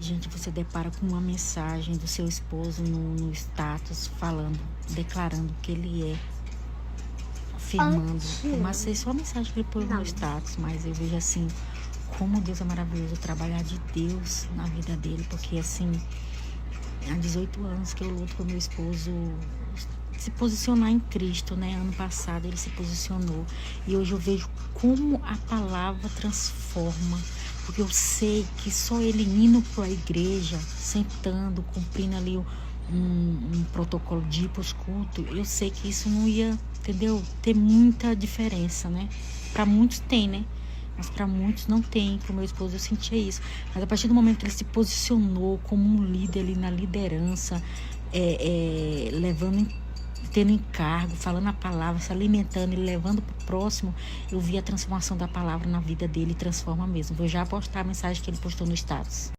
Gente, você depara com uma mensagem do seu esposo no status, falando, declarando que ele é, afirmando. Mas sei só a mensagem que ele pôs no status, mas eu vejo assim, como Deus é maravilhoso, o trabalhar de Deus na vida dele, porque assim, há 18 anos que eu luto com meu esposo se posicionar em Cristo, né? Ano passado ele se posicionou e hoje eu vejo como a palavra transforma, porque eu sei que só ele indo para a igreja, sentando, cumprindo ali um protocolo de ir para os cultos, eu sei que isso não ia, entendeu? Ter muita diferença, né? Para muitos tem, né? Mas para muitos não tem. Para o meu esposo eu sentia isso. Mas a partir do momento que ele se posicionou como um líder ali na liderança, levando, tendo encargo, falando a palavra, se alimentando e levando para o próximo, eu vi a transformação da palavra na vida dele, transforma mesmo. Vou já postar a mensagem que ele postou no status.